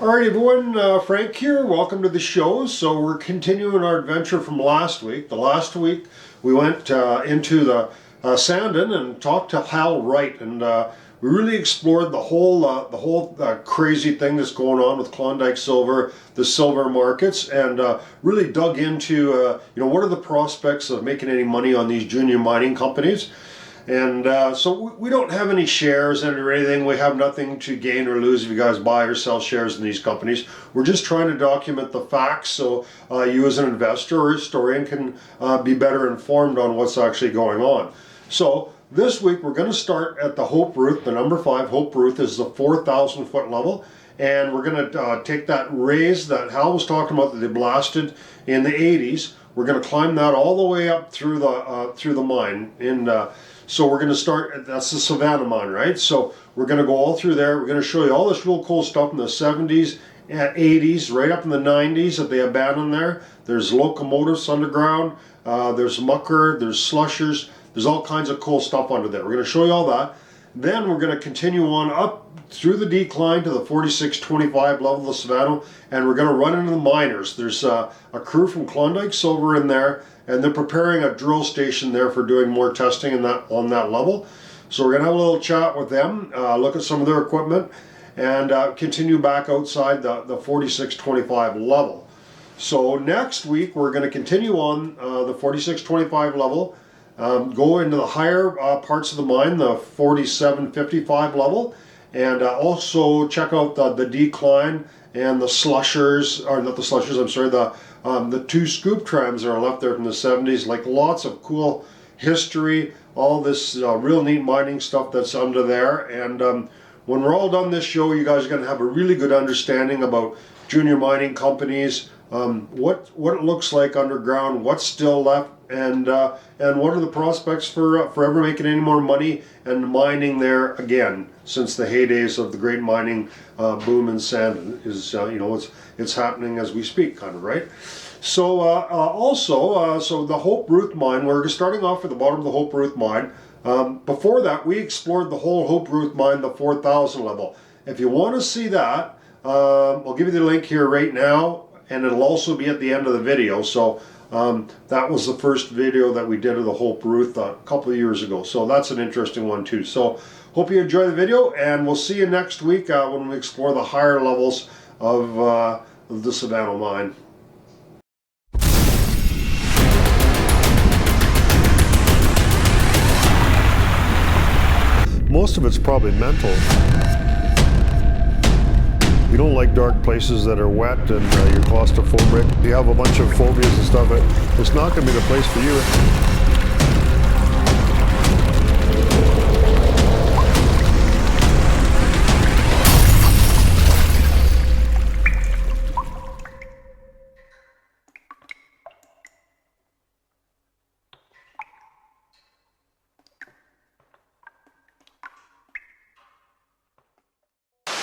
Alright everyone, Frank here. Welcome to the show. So we're continuing our adventure from last week. The last week we went into the Sandon and talked to Hal Wright, and we really explored the whole crazy thing that's going on with Klondike silver, the silver markets, and really dug into what are the prospects of making any money on these junior mining companies. And so we don't have any shares or anything. We have nothing to gain or lose if you guys buy or sell shares in these companies. We're just trying to document the facts so you as an investor or historian can be better informed on what's actually going on. So this week we're going to start at the Hope Ruth, the number 5. Hope Ruth is the 4,000 foot level. And we're going to take that raise that Hal was talking about that they blasted in the 80s. We're going to climb that all the way up through the mine. So we're going to start, that's the Silvana Mine, right? So we're going to go all through there. We're going to show you all this real cool stuff in the 70s and 80s, right up in the 90s that they abandoned there. There's locomotives underground, there's mucker, there's slushers, there's all kinds of cool stuff under there. We're going to show you all that. Then we're going to continue on up through the decline to the 4625 level of Sylvana, and we're going to run into the miners. There's a crew from Klondike Silver in there, and they're preparing a drill station there for doing more testing on that level. So we're going to have a little chat with them, look at some of their equipment, and continue back outside the 4625 level. So next week we're going to continue on the 4625 level, go into the higher parts of the mine, the 4755 level, and also check out the decline and the slushers, or not the slushers, I'm sorry, the 2 scoop trams that are left there from the 70s. Like, lots of cool history, all this real neat mining stuff that's under there. And when we're all done this show, you guys are going to have a really good understanding about junior mining companies, what it looks like underground, what's still left, and what are the prospects for ever making any more money and mining there again, since the heydays of the great mining boom in Sandon is, it's happening as we speak, kind of, right? So so the Hope Ruth Mine, we're starting off at the bottom of the Hope Ruth Mine. Before that, we explored the whole Hope Ruth Mine, the 4,000 level. If you want to see that, I'll give you the link here right now, and it'll also be at the end of the video. So that was the first video that we did of the Hope Ruth a couple of years ago. So that's an interesting one too. So hope you enjoy the video, and we'll see you next week when we explore the higher levels of the Silvana Mine. Most of it's probably mental. You don't like dark places that are wet and you're claustrophobic. You have a bunch of phobias and stuff. It's not going to be the place for you.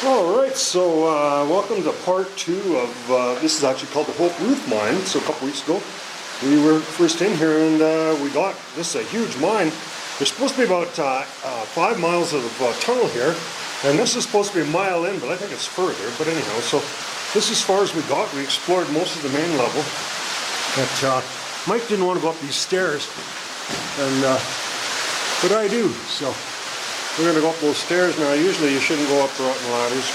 Alright, so welcome to part 2 of, this is actually called the Hope Ruth Mine. So a couple weeks ago we were first in here, and we got, this is a huge mine. There's supposed to be about 5 miles of tunnel here, and this is supposed to be a mile in, but I think it's further. But anyhow, so this is as far as we got. We explored most of the main level, but Mike didn't want to go up these stairs, and but I do, so we're going to go up those stairs now. Usually you shouldn't go up the rotten ladders,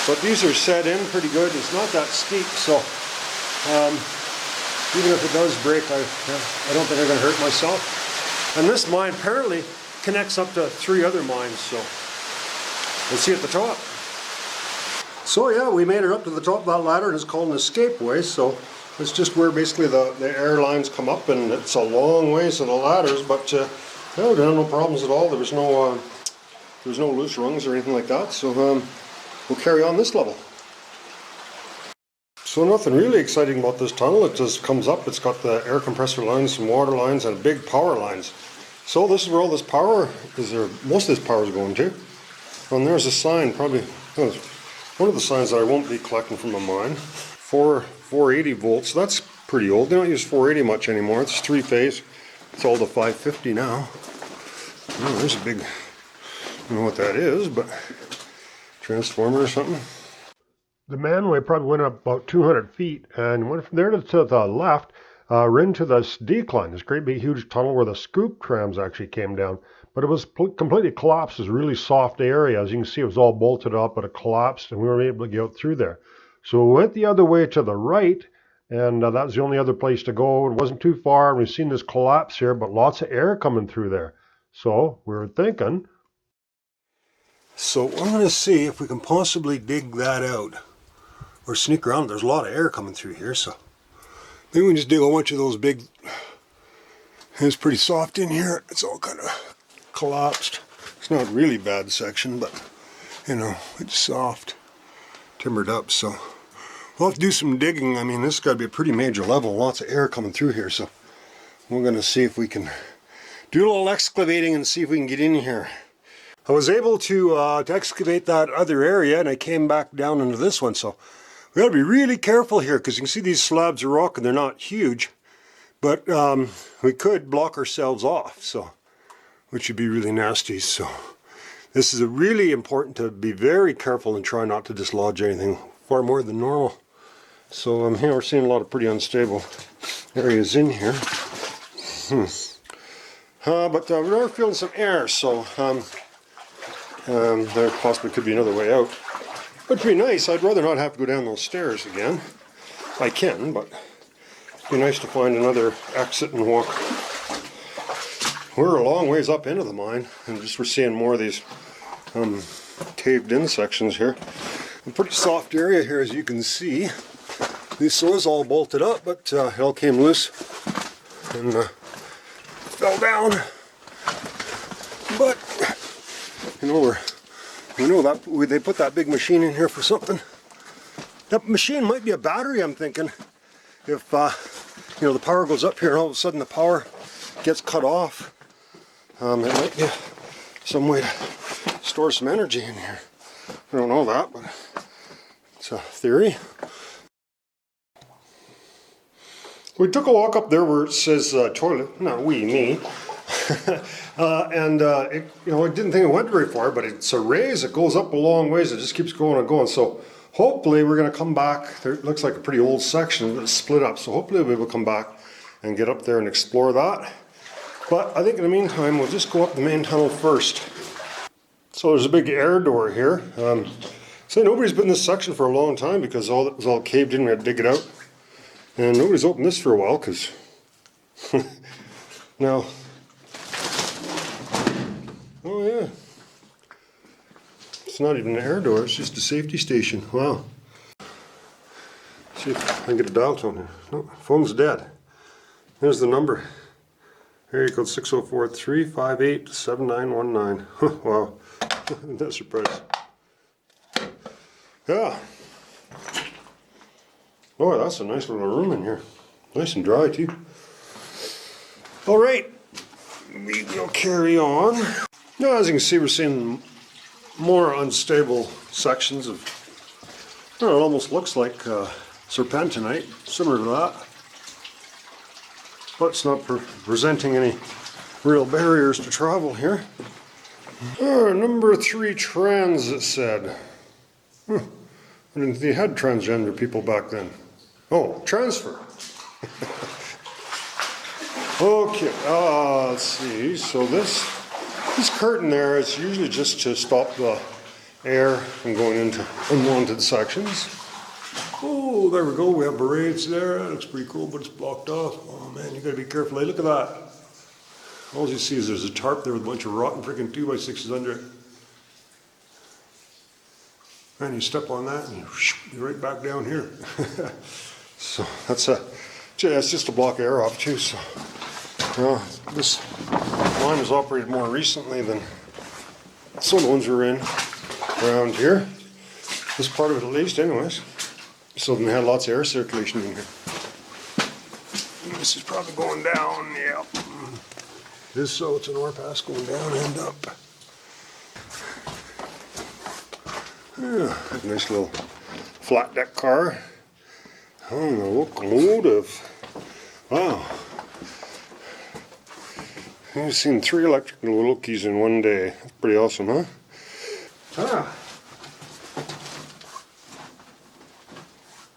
but these are set in pretty good. It's not that steep, so even if it does break, I don't think I'm going to hurt myself. And this mine apparently connects up to 3 other mines, so we'll see at the top. So yeah, we made it up to the top of that ladder, and it's called an escape way. So it's just where basically the air lines come up, and it's a long ways to the ladders, but no problems at all. There was no loose rungs or anything like that, so we'll carry on this level. So nothing really exciting about this tunnel. It just comes up, it's got the air compressor lines, some water lines, and big power lines. So this is where all this power is, there most of this power is going to. And there's a sign, probably one of the signs that I won't be collecting from the mine. 480 volts, that's pretty old. They don't use 480 much anymore. It's 3-phase. It's all to 550 now. Oh, there's a big, I don't know what that is, but transformer or something. the manway probably went up about 200 feet and went from there to the left, into this decline, this great big huge tunnel where the scoop trams actually came down. But it was completely collapsed. It was a really soft area. As you can see, it was all bolted up, but it collapsed and we weren't able to get out through there. So we went the other way to the right, and that was the only other place to go. It wasn't too far, and we've seen this collapse here, but lots of air coming through there. So we were thinking. So I'm going to see if we can possibly dig that out or sneak around. There's a lot of air coming through here, so maybe we can just dig a bunch of those big. It's pretty soft in here. It's all kind of collapsed. It's not a really bad section, but you know, it's soft, timbered up. So we'll have to do some digging. I mean, this has got to be a pretty major level. Lots of air coming through here, so we're going to see if we can do a little excavating and see if we can get in here. I was able to excavate that other area, and I came back down into this one. So we got to be really careful here, because you can see these slabs of rock, and they're not huge, but we could block ourselves off, so which would be really nasty. So this is really important to be very careful and try not to dislodge anything far more than normal. So here we're seeing a lot of pretty unstable areas in here. But we are feeling some air, so there possibly could be another way out. Would be nice. I'd rather not have to go down those stairs again. I can, but it'd be nice to find another exit and walk. We're a long ways up into the mine, and just we're seeing more of these caved in sections here. A pretty soft area here, as you can see. This was all bolted up, but it all came loose and fell down. But you know, we know that they put that big machine in here for something. That machine might be a battery, I'm thinking. If you know, the power goes up here and all of a sudden the power gets cut off, it might be some way to store some energy in here. I don't know that, but it's a theory. We took a walk up there where it says toilet. Not we, me. And you know, I didn't think it went very far, but it's a raise. It goes up a long ways. It just keeps going and going. So hopefully we're going to come back. There, it looks like a pretty old section that's split up. So hopefully we'll be able to come back and get up there and explore that. But I think in the meantime, we'll just go up the main tunnel first. So there's a big air door here. So nobody's been in this section for a long time because all it was all caved in. We had to dig it out. And nobody's opened this for a while because now. Oh yeah, it's not even an air door, it's just a safety station. Wow. See if I can get a dial tone here. No, phone's dead. Here's the number. Area code 6043587919. Wow, that's a surprise. Yeah. Oh, that's a nice little room in here. Nice and dry too. All right, we will carry on. Now, as you can see, we're seeing more unstable sections of, it almost looks like serpentinite, similar to that. But it's not presenting any real barriers to travel here. Number 3 trans, it said. I didn't think they had transgender people back then. Oh, transfer. Okay, let's see. So this curtain there is usually just to stop the air from going into unwanted sections. Oh, there we go. We have parades there. That looks pretty cool, but it's blocked off. Oh man, you gotta be careful. Hey, look at that. All you see is there's a tarp there with a bunch of rotten freaking 2x6s under it. And you step on that and you're right back down here. So that's just to block air off too. So this mine was operated more recently than some of the ones we're in around here. This part of it at least anyways. So then they had lots of air circulation in here. This is probably going down, yeah. This, so it's an ore pass going down and up. Yeah, nice little flat deck car. Oh, the locomotive. Wow. I've seen 3 electrical lokies in one day. That's pretty awesome, huh?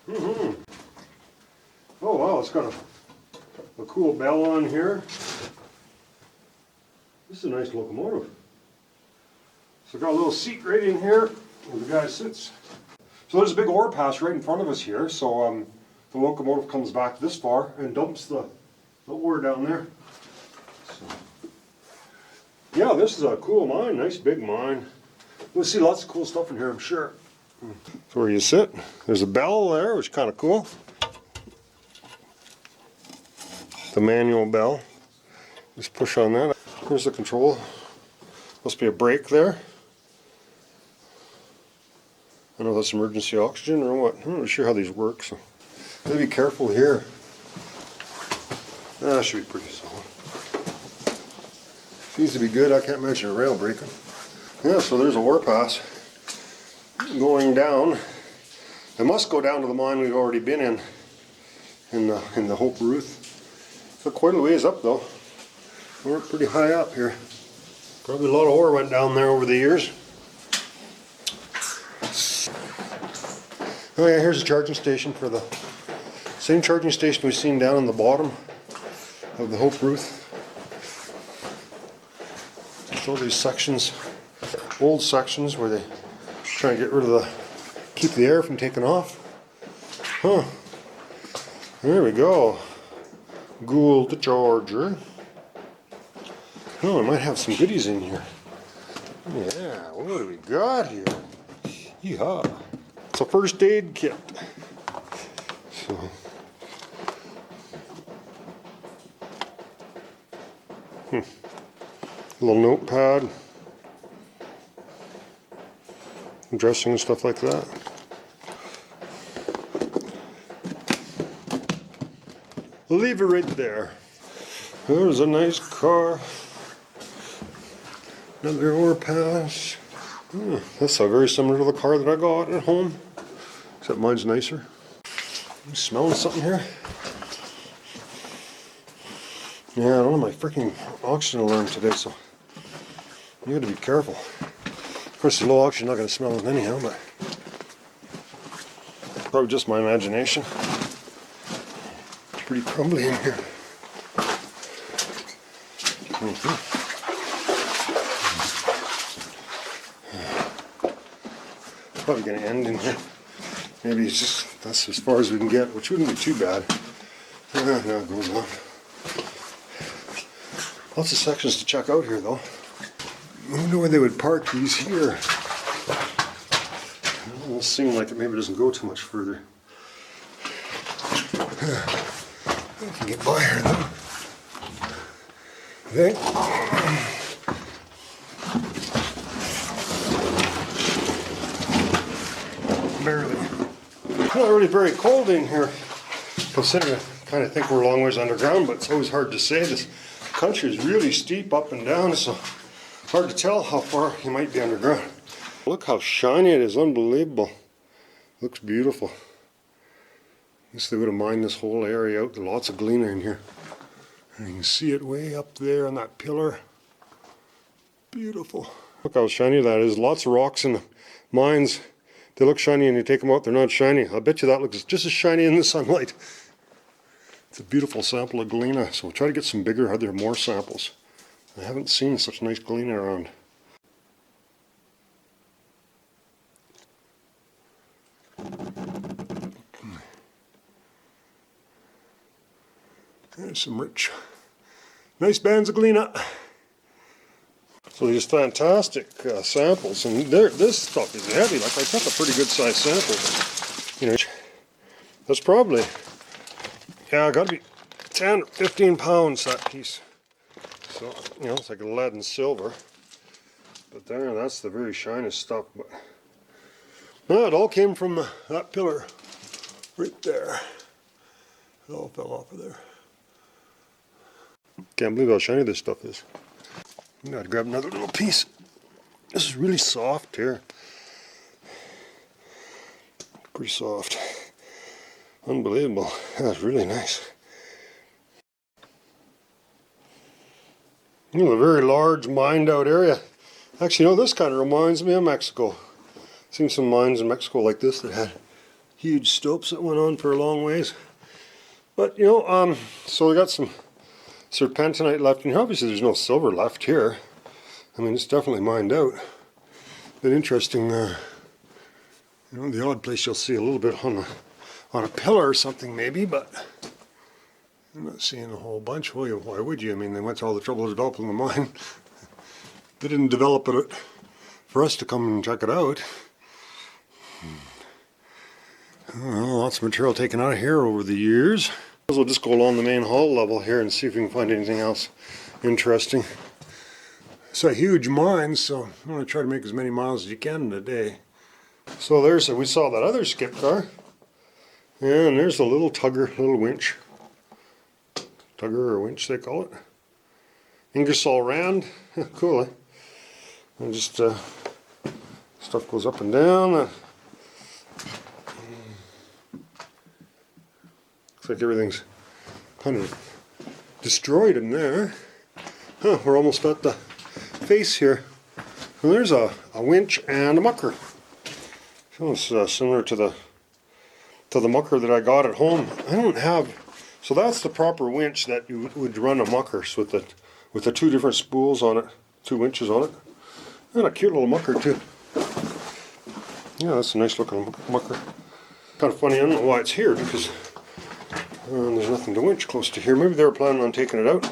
Oh wow, it's got a cool bell on here. This is a nice locomotive. So got a little seat right in here where the guy sits. So there's a big ore pass right in front of us here. So the locomotive comes back this far and dumps the ore down there. So, yeah, this is a cool mine, nice big mine. We'll see lots of cool stuff in here, I'm sure. So where you sit, there's a bell there, which is kind of cool. The manual bell. Just push on that. Here's the control. Must be a brake there. I don't know if that's emergency oxygen or what. I'm not sure how these work, so gotta be careful here. That should be pretty solid. Seems to be good. I can't imagine a rail breaking. Yeah, so there's a ore pass going down. It must go down to the mine we've already been in the Hope Ruth. So quite a ways up though. We're pretty high up here. Probably a lot of ore went down there over the years. Oh yeah, here's a charging station for the same charging station we've seen down on the bottom of the Hope Ruth. All these sections, old sections where they try to get rid of keep the air from taking off. Huh. There we go. Gould the charger. Oh, I might have some goodies in here. Yeah, what do we got here? Yeehaw. It's a first aid kit. So. A little notepad. Dressing and stuff like that. We'll leave it right there. There's a nice car. Another ore pass. Oh, that's very similar to the car that I got at home, except mine's nicer. I'm smelling something here. Yeah, I don't have my freaking oxygen alarm today, so you got to be careful. Of course, the low oxygen, not going to smell it anyhow, but probably just my imagination. It's pretty crumbly in here. Probably going to end in here. Maybe it's just, that's as far as we can get, which wouldn't be too bad. No, it goes on. Lots of sections to check out here though. I wonder where they would park these here. It almost seems like it maybe doesn't go too much further. I can get by here though. I think. Barely. It's not really very cold in here, considering I kind of think we're a long ways underground, but it's always hard to say. This country is really steep up and down, so hard to tell how far you might be underground. Look how shiny it is, unbelievable. Looks beautiful. I guess they would have mined this whole area out. There's lots of galena in here. And you can see it way up there on that pillar. Beautiful. Look how shiny that is. Lots of rocks in the mines. They look shiny and you take them out, they're not shiny. I bet you that looks just as shiny in the sunlight. It's a beautiful sample of galena, so we'll try to get some bigger, are there more samples? I haven't seen such nice galena around. There's some rich, nice bands of galena. So these fantastic samples, and this stuff is heavy. Like I took a pretty good sized sample. You know, that's probably, yeah, got to be 10 or 15 pounds that piece. So you know, it's like lead and silver. But there, that's the very shiniest stuff. But no, it all came from that pillar right there. It all fell off of there. Can't believe how shiny this stuff is. I gotta grab another little piece. This is really soft here. Pretty soft. Unbelievable. That's really nice. You know, a very large mined out area. Actually, you know, this kind of reminds me of Mexico. I've seen some mines in Mexico like this that had huge stopes that went on for a long ways. But, you know, so we got some serpentinite left in here. Obviously there's no silver left here. I mean, it's definitely mined out. But interesting, you know, the odd place you'll see a little bit on a pillar or something maybe, but I'm not seeing a whole bunch. Why would you? I mean, they went to all the trouble of developing the mine. They didn't develop it for us to come and check it out. Well, lots of material taken out of here over the years. We'll just go along the main hall level here and see if we can find anything else interesting. It's a huge mine, so I'm going to try to make as many miles as you can in a day. So we saw that other skip car. Yeah, and there's the little tugger, little winch. Tugger or winch they call it. Ingersoll Rand. Cool, eh? And just stuff goes up and down. Looks like everything's kind of destroyed in there. Huh, we're almost at the face here. Well, there's a winch and a mucker. So it's similar to the mucker that I got at home. I don't have. So that's the proper winch that you would run a mucker with the two different spools on it, 2 winches on it. And a cute little mucker too. Yeah, that's a nice looking mucker. Kind of funny, I don't know why it's here because there's nothing to winch close to here. Maybe they were planning on taking it out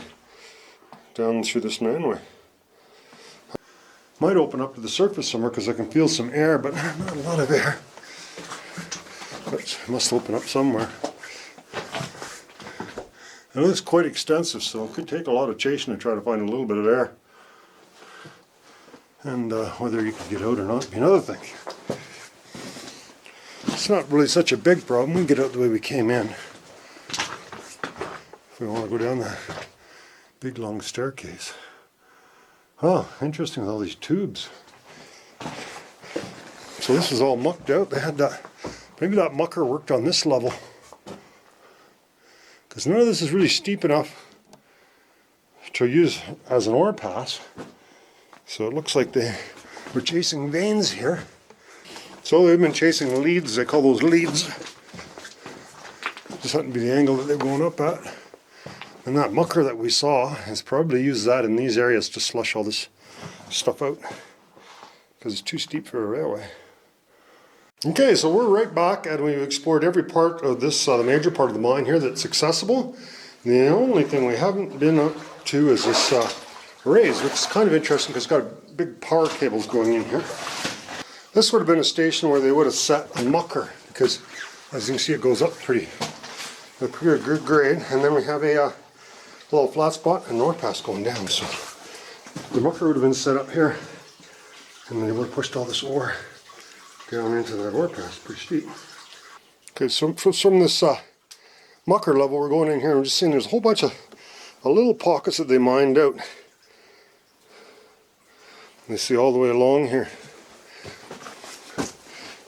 down through this manway. Might open up to the surface somewhere because I can feel some air, but not a lot of air. But it must open up somewhere. It looks quite extensive, so it could take a lot of chasing to try to find a little bit of air. And whether you can get out or not would be another thing. It's not really such a big problem. We can get out the way we came in. If we want to go down the big long staircase. Oh, interesting with all these tubes. So this is all mucked out. They had that, maybe that mucker worked on this level. Because none of this is really steep enough to use as an ore pass. So it looks like they were chasing veins here. So they've been chasing leads, they call those leads. Just happened to be the angle that they're going up at. And that mucker that we saw has probably used that in these areas to slush all this stuff out. Because it's too steep for a railway. Okay, so we're right back and we've explored every part of this, the major part of the mine here that's accessible. The only thing we haven't been up to is this raise, which is kind of interesting because it's got big power cables going in here. This would have been a station where they would have set a mucker because, as you can see, it goes up pretty good grade. And then we have a little flat spot and north pass going down. So the mucker would have been set up here, and then they would have pushed all this ore down into that ore pass. Pretty steep. Okay, so from this mucker level, we're going in here and we're just seeing there's a whole bunch of little pockets that they mined out. You see all the way along here.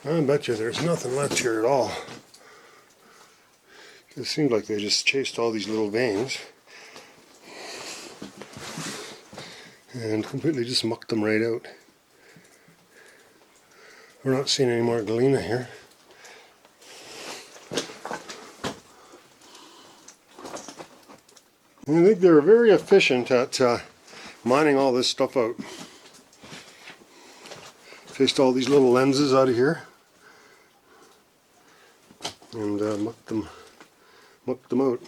I bet you there's nothing left here at all. It seems like they just chased all these little veins and completely just mucked them right out. We're not seeing any more galena here. I think they're very efficient at mining all this stuff out. Chased all these little lenses out of here and mucked them out.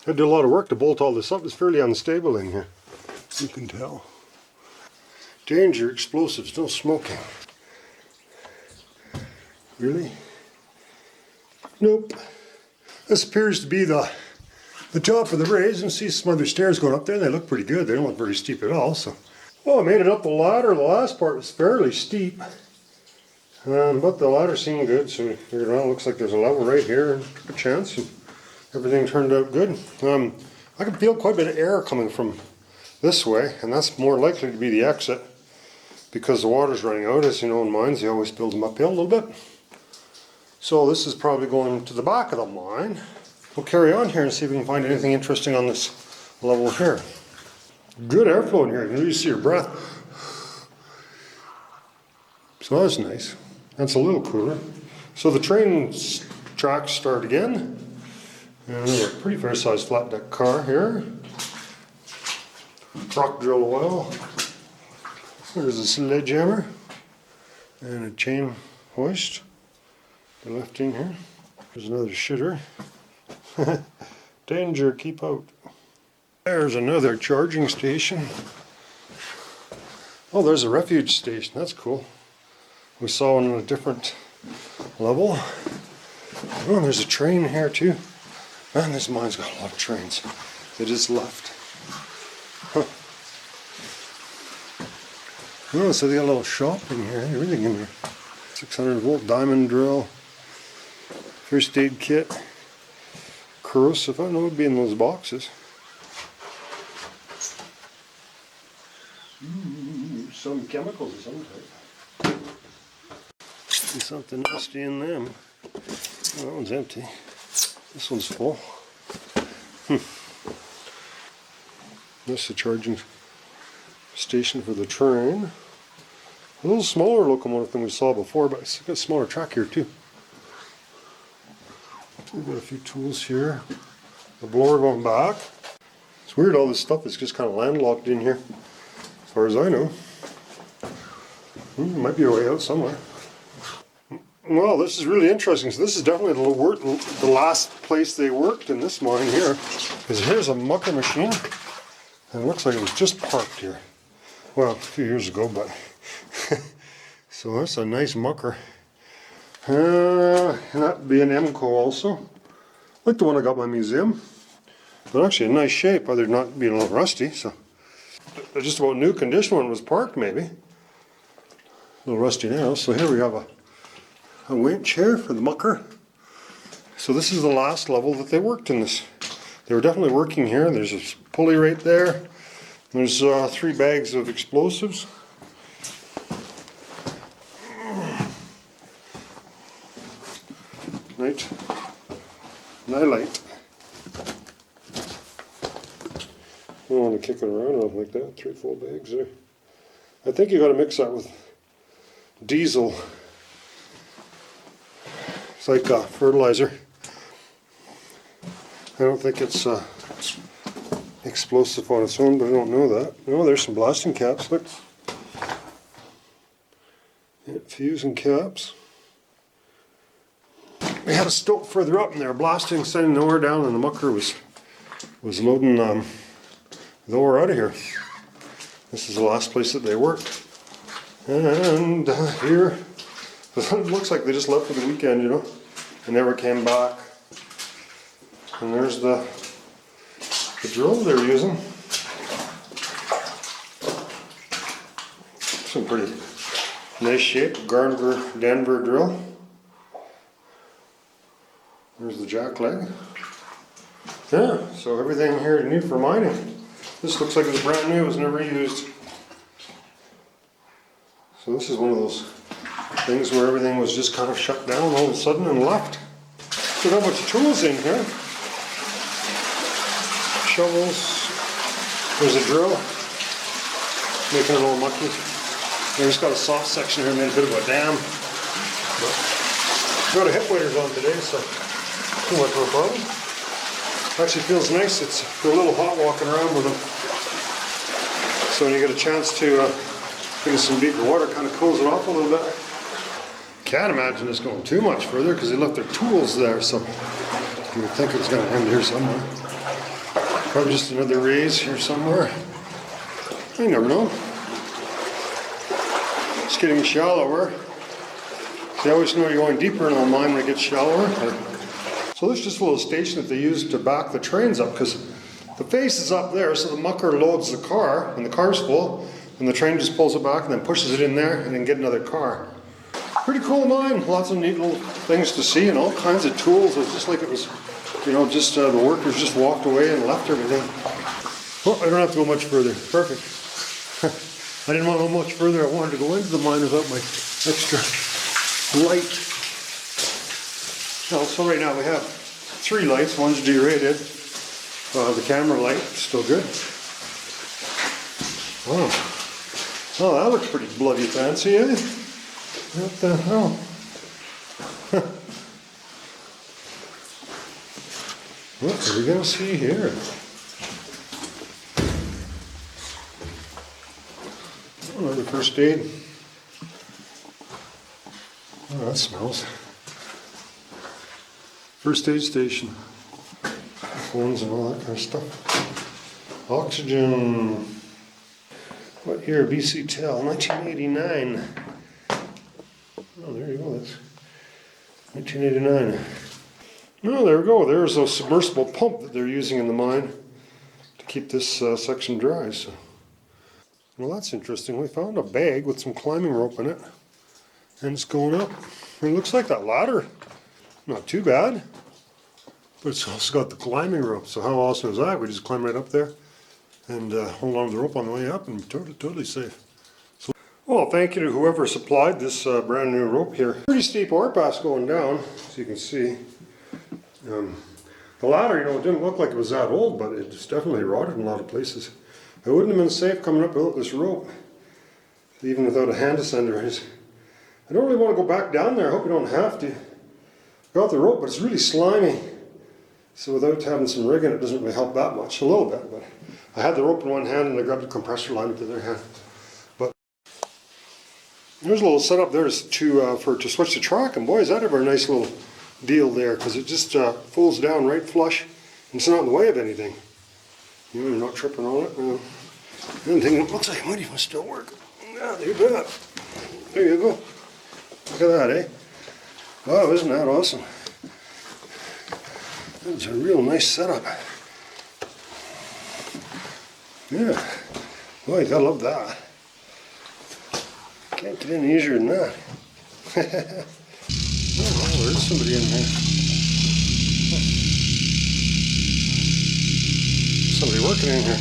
I did a lot of work to bolt all this up. It's fairly unstable in here, you can tell. Danger, explosives, no smoking. Really? Nope. This appears to be the top of the raise, and see some other stairs going up there. They look pretty good. They don't look very steep at all. So, well, I made it up the ladder. The last part was fairly steep, but the ladder seemed good. So we figured, well, it looks like there's a level right here, and took a chance, and everything turned out good. I can feel quite a bit of air coming from this way, and that's more likely to be the exit because the water's running out. As you know, in mines, they always build them uphill a little bit. So this is probably going to the back of the mine. We'll carry on here and see if we can find anything interesting on this level here. Good airflow in here. You can really see your breath. So that's nice. That's a little cooler. So the train tracks start again. And we have a pretty fair sized flat deck car here. Rock drill oil. There's a sledgehammer and a chain hoist. The lifting here. There's another shitter. Danger, keep out. There's another charging station. Oh, there's a refuge station. That's cool. We saw one on a different level. Oh, there's a train here too. Man, this mine's got a lot of trains. They just left. Huh. Oh, so they got a little shop in here. Everything in here. 600 volt diamond drill. First aid kit. Corrosive. I don't know what would be in those boxes. Some chemicals of some type. See something nasty in them. Oh, that one's empty. This one's full. That's the charging station for the train. A little smaller locomotive than we saw before, but it's got a smaller track here too. We've got a few tools here. The blower going back. It's weird, all this stuff is just kind of landlocked in here, as far as I know. Might be a way out somewhere. Well, this is really interesting. So this is definitely the last place they worked in this mine here. Because here's a mucker machine. And it looks like it was just parked here. Well, a few years ago, but... So that's a nice mucker. And that'd be an MCO also. Like the one I got in my museum. But actually in nice shape, other than not being a little rusty. So they're just about new condition when it was parked, maybe. A little rusty now. So here we have a winch here for the mucker. So this is the last level that they worked in this. They were definitely working here. There's a pulley right there. There's 3 bags of explosives. Right. Nylite. I don't want to kick it around like that. 3 full bags there. I think you got to mix that with diesel. It's like fertilizer. I don't think it's explosive on its own, but I don't know that. Oh, there's some blasting caps. Look. Yeah, fuse and caps. We had a stope further up and they were blasting, sending the ore down, and the mucker was loading the ore out of here. This is the last place that they worked. And here, it looks like they just left for the weekend, you know, and never came back. And there's the drill they're using. Some pretty nice shape, Denver drill. There's the jack leg. Yeah, so everything here is neat for mining. This looks like it was brand new, it was never used. So this is one of those things where everything was just kind of shut down all of a sudden and left. Look how much tools in here. Shovels. There's a drill. Making it all mucky. We just got a soft section here, made a bit of a dam. But got a hip waders on today, so too much of a problem. Actually feels nice. It's a little hot walking around with them. So when you get a chance to get in some deeper water, it kind of cools it off a little bit. Can't imagine this going too much further because they left their tools there, so you would think it's going to end here somewhere. Probably just another raise here somewhere. You never know. It's getting shallower. So you always know you're going deeper in a mine when it gets shallower. So this is just a little station that they use to back the trains up, because the face is up there, so the mucker loads the car when the car's full, and the train just pulls it back and then pushes it in there and then get another car. Pretty cool mine, lots of neat little things to see and all kinds of tools. It was just like it was, you know, just the workers just walked away and left everything. Well, I don't have to go much further. Perfect. I didn't want to go much further. I wanted to go into the mine without my extra light. Well, so right now we have 3 lights. One's derated. The camera light is still good. Wow. Oh, that looks pretty bloody fancy, eh? What the hell? What are we gonna see here? Oh, the first aid. Oh, that smells. First aid station. Phones and all that kind of stuff. Oxygen. What year? BC Tel, 1989. Oh, there you go. That's 1989. Oh, there we go. There's a submersible pump that they're using in the mine to keep this section dry. So, well, that's interesting. We found a bag with some climbing rope in it, and it's going up. It looks like that ladder. Not too bad, but it's also got the climbing rope. So how awesome is that? We just climb right up there and hold on to the rope on the way up, and totally safe. So, well, thank you to whoever supplied this brand new rope here. Pretty steep ore pass going down, as you can see. The ladder, you know, it didn't look like it was that old, but it's definitely rotted in a lot of places. It wouldn't have been safe coming up without this rope, even without a hand descender. I don't really want to go back down there. I hope you don't have to. Got the rope, but it's really slimy. So without having some rigging, it doesn't really help that much. A little bit, but I had the rope in one hand and I grabbed the compressor line with the other hand. But there's a little setup there to switch the track, and boy, is that ever a nice little deal there, because it just folds down right flush and it's not in the way of anything. You know, you're not tripping on it. I'm thinking it looks like it might even still work. Yeah, you bet. There you go. Look at that, eh? Wow, isn't that awesome? That's a real nice setup. Yeah. Boy, you gotta love that. Can't get any easier than that. Oh, there's somebody in here. Somebody working in here.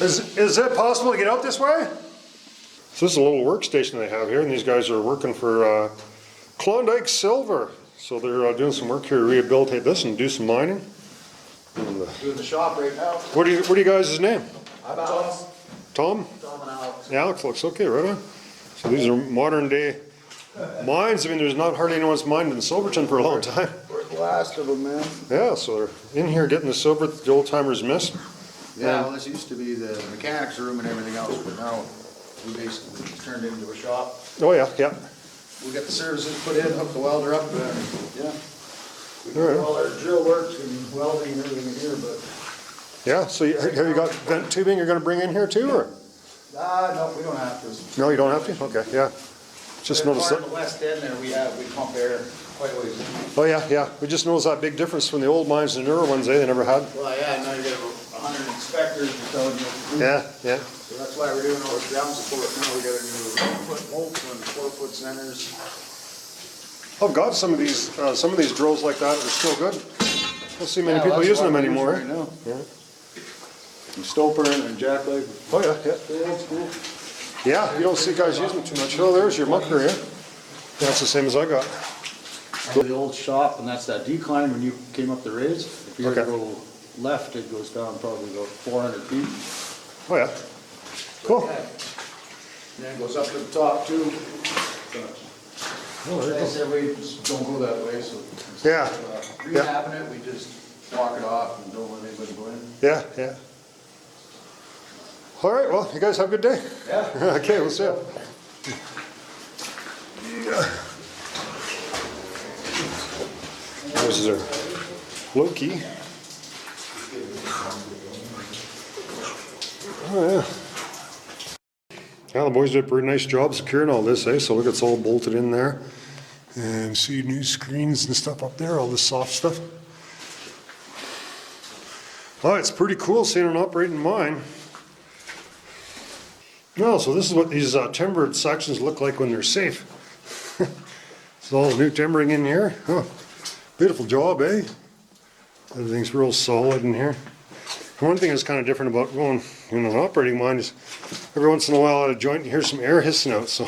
Is it possible to get out this way? So this is a little workstation they have here, and these guys are working for Klondike Silver. So they're doing some work here to rehabilitate this and do some mining. Doing the shop right now. What are you guys' name? I'm Alex. Tom? Tom and Alex. Alex looks okay, right on. So these are modern day mines. I mean, there's not hardly anyone's mined in Silverton for a long time. We're the last of them, man. Yeah, so they're in here getting the silver that the old timers missed. Yeah, well, this used to be the mechanics room and everything else, but now we basically turned it into a shop. Oh yeah, yeah. We got the services put in, hooked the welder up, yeah. We All right. do all our drill work and welding and everything in here, but. Yeah, so have you got vent tubing you're going to bring in here too, or? No, we don't have to. No, you don't have to? Okay, yeah. Just noticed Part that. of the west end there, we pump air quite a ways in. Oh yeah, yeah. We just noticed that big difference from the old mines and the newer ones, They never had. Well, yeah, now you got 100 inspectors telling you. Yeah, yeah. So that's why we're doing all this ground support now. We got a new 1-foot bolts and 4-foot centers. I've got some of these drills like that. They're still good. I don't see many people that's using what them we're anymore. using right now. Yeah. And stoper and jackleg. Oh yeah, yeah. They're old school. Yeah, you don't see guys using them too much. Oh, there's your mucker, yeah. That's the same as I got. The old shop, and that's that decline when you came up the ridge. If you were to Okay. go left, it goes down probably about 400 feet. Oh yeah. Cool. And then it goes up to the top too. Oh, there you Like I go. said, we just don't go that way, so. Yeah. Rehabbing it, we just walk it off and don't let anybody go in. Yeah, yeah. All right, well, you guys have a good day. Yeah. Okay, we'll see you. This is our Loki. Oh yeah. Yeah, the boys did a pretty nice job securing all this, eh? So look, it's all bolted in there. And see new screens and stuff up there, all this soft stuff. Oh, it's pretty cool seeing an operating mine. No, so this is what these timbered sections look like when they're safe. It's all new timbering in here. Oh, beautiful job, eh? Everything's real solid in here. One thing that's kind of different about going in an operating mine is every once in a while at a joint you hear some air hissing out. So,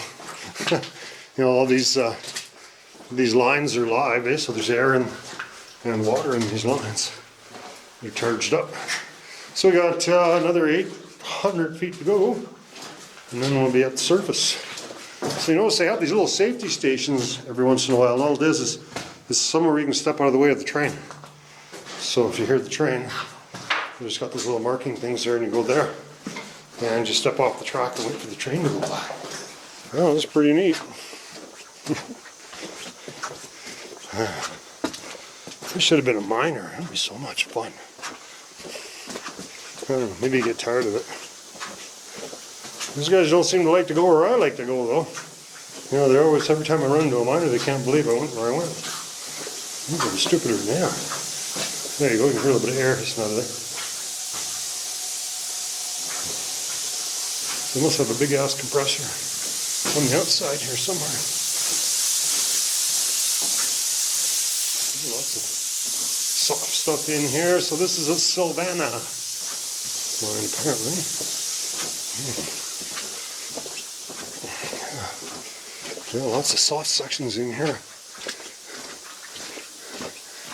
you know, all these these lines are live, eh? So there's air and water in these lines. They're charged up. So we got another 800 feet to go, and then we'll be at the surface. So you notice they have these little safety stations every once in a while, and all it is somewhere where you can step out of the way of the train. So if you hear the train, you just got these little marking things there, and you go there, and you step off the track and wait for the train to go by. Oh, that's pretty neat. I should have been a miner. That'd be so much fun. I don't know, maybe you get tired of it. These guys don't seem to like to go where I like to go, though. You know, they're always, every time I run into a miner, they can't believe I went where I went. They're stupider than they are. There you go, you can hear a little bit of air hissing out of there. They must have a big ass compressor on the outside here somewhere. There's lots of soft stuff in here. So this is a Sylvana mine, apparently. Yeah, lots of soft sections in here.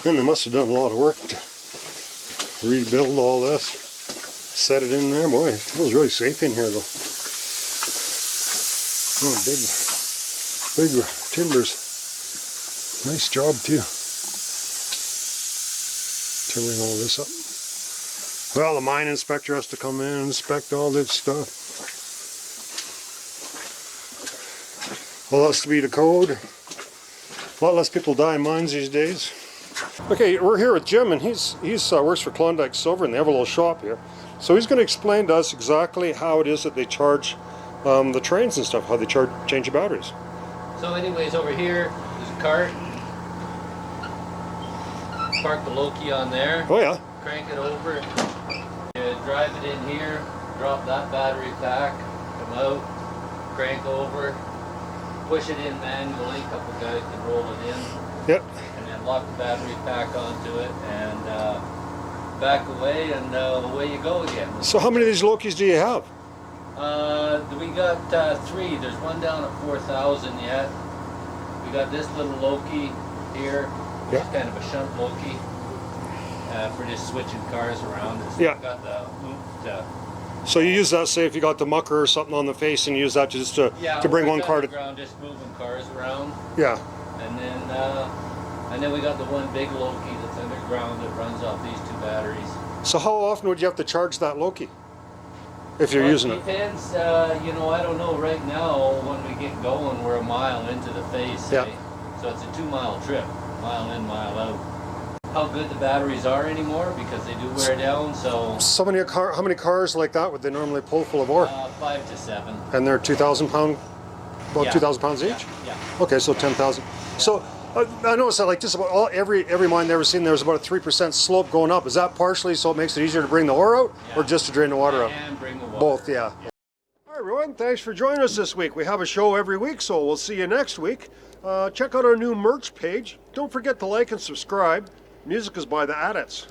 And they must have done a lot of work to rebuild all this. Set it in there. Boy, it feels really safe in here, though. Oh, big timbers. Nice job, too. Timbering all this up. Well, the mine inspector has to come in and inspect all this stuff. Well, that's to be the code. A lot less people die in mines these days. Okay, we're here with Jim, and he's works for Klondike Silver, and they have a little shop here. So he's going to explain to us exactly how it is that they charge the trains and stuff, how they change the batteries. So anyways, over here is a cart. Park the Loki on there. Oh yeah. Crank it over. You drive it in here, drop that battery pack, come out, crank over, push it in manually, a couple guys can roll it in. Yep. And then lock the battery pack onto it and back away, and away you go again. So how many of these Lokis do you have? We got 3. There's one down at 4,000 yet. We got this little Loki here, which is kind of a shunt Loki for just switching cars around. It's got the so you use that, say, if you got the mucker or something on the face, and you use that just to bring one car to ground, just moving cars around. Yeah. And then we got the one big Loki that's underground that runs off these 2 batteries. So how often would you have to charge that Loki if you're using it? Depends. You know, I don't know. Right now, when we get going, we're a mile into the face. Yeah. So it's a 2-mile trip, mile in, mile out. How good the batteries are anymore, because they do wear down. So how many cars like that would they normally pull full of ore? 5 to 7. And they're 2,000 pound, about 2,000 pounds each. Yeah. Okay, so 10,000. Yeah. So I noticed that like just about every mine I've ever seen, there's about a 3% slope going up. Is that partially so it makes it easier to bring the ore out, or just to drain the water out? And bring the water. Both, yeah. All right, everyone, thanks for joining us this week. We have a show every week, so we'll see you next week. Check out our new merch page. Don't forget to like and subscribe. Music is by the Adits.